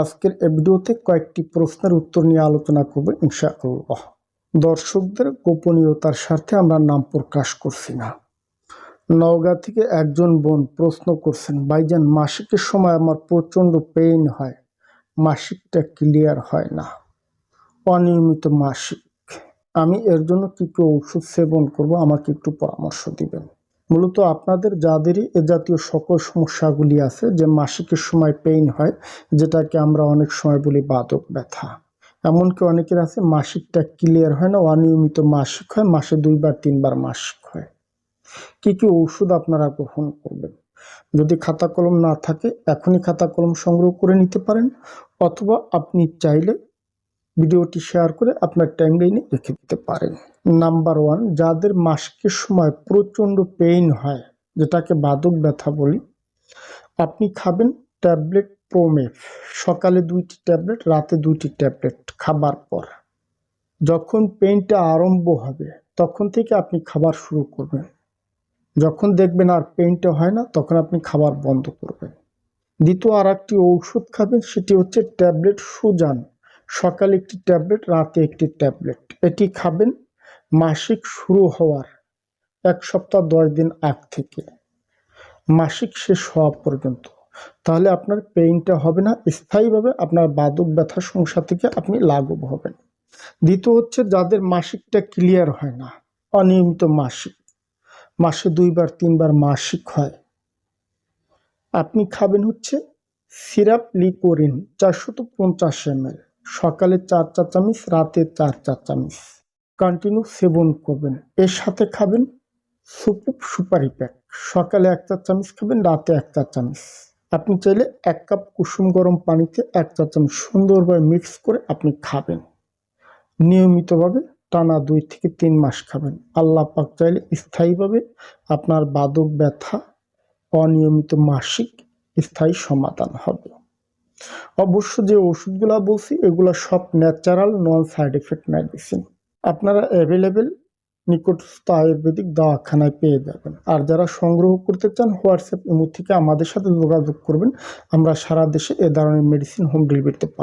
আজকের এই ভিডিওতে কয়েকটি প্রশ্নের উত্তর নিয়ে আলোচনা করব ইনশাআল্লাহ। দর্শকদের গোপনীয়তার স্বার্থে আমরা নাম প্রকাশ করছি না। নওগাঁ থেকে একজন বোন প্রশ্ন করছেন, ভাইজান মাসিকের সময় আমার প্রচণ্ড পেইন হয়, মাসিকটা ক্লিয়ার হয় না, অনিয়মিত মাসিক, আমি এর জন্য কি ওষুধ সেবন করব, আমাকে একটু পরামর্শ দিবেন। মূলত আপনাদের যাদেরই এ জাতীয় সকল সমস্যাগুলি আছে, যে মাসিকের সময় পেইন হয়, যেটাকে আমরা অনেক সময় বলি বাদক ব্যথা, এমনকি অনেকের আছে মাসিকটা ক্লিয়ার হয় না, অনিয়মিত মাসিক হয়, মাসে 2-3 বার মাসিক হয়, কি ওষুধ আপনারা গ্রহণ করবেন। যদি খাতা কলম না থাকে এখনই খাতা কলম সংগ্রহ করে নিতে পারেন, অথবা আপনি চাইলে ভিডিওটি শেয়ার করে আপনার টাইমলাইনে রেখে দিতে পারেন। নাম্বার 1, যাদের মাসিকের সময় প্রচণ্ড পেইন হয়, যেটাকে বাদক ব্যথা বলি, আপনি খাবেন ট্যাবলেট প্রোমেফ। সকালে 2টি ট্যাবলেট, রাতে 2টি ট্যাবলেট খাবার পর। যখন পেইনটা আরম্ভ হবে তখন থেকে আপনি খাবার শুরু করবেন। যখন দেখবেন আর পেইনটা হয় না, তখন আপনি খাবার বন্ধ করবেন। দ্বিতীয় আর একটি ঔষধ খাবেন, সেটি হচ্ছে ট্যাবলেট সুজান। সকালে একটি ট্যাবলেট, রাতে একটি ট্যাবলেট। এটি খাবেন মাসিক শুরু হওয়ার 1 সপ্তাহ 10 দিন আগ থেকে মাসিক শেষ হওয়া পর্যন্ত। তাহলে আপনার পেইনটা হবে না, স্থায়ীভাবে আপনার বাদক ব্যথা সমস্যা থেকে আপনি লাঘব হবেন। দ্বিতীয় হচ্ছে যাদের মাসিকটা ক্লিয়ার হয় না, অনিয়মিত মাসিক, মাসে 2-3 বার মাসিক হয়, আপনি খাবেন হচ্ছে সিরাপ লিকোরিন 450 ml। সকালে 4 চা চামচ, রাতে 4 চা চামচ কন্টিনিউ সেবন করবেন। এর সাথে খাবেন সুপুপ সুপারি প্যাক। সকালে 1 চা চামচ খাবেন, রাতে 1 চা চামচ। আপনি চাইলে 1 কাপ কুসুম গরম পানিতে 1 চা চামচ সুন্দরভাবে মিক্স করে আপনি খাবেন। নিয়মিতভাবে টানা 2 থেকে 3 মাস খাবেন। আল্লাহ পাক চাইলে স্থায়ীভাবে আপনার বাদক ব্যথা, অনিয়মিত মাসিক স্থায়ী সমাধান হবে। অবশ্য যে ওষুধগুলা বলছি এগুলো সব ন্যাচারাল, নন সাইড এফেক্ট মেডিসিন। আপনারা অ্যাভেলেবেল নিকটস্থ আয়ুর্বেদিক দওয়াখানায় পেয়ে যাবেন। আর যারা সংগ্রহ করতে চান, হোয়াটসঅ্যাপ ইমো থেকে আমাদের সাথে যোগাযোগ করবেন। আমরা সারা দেশে এ ধরনের মেডিসিন হোম ডেলিভারিতে পাই।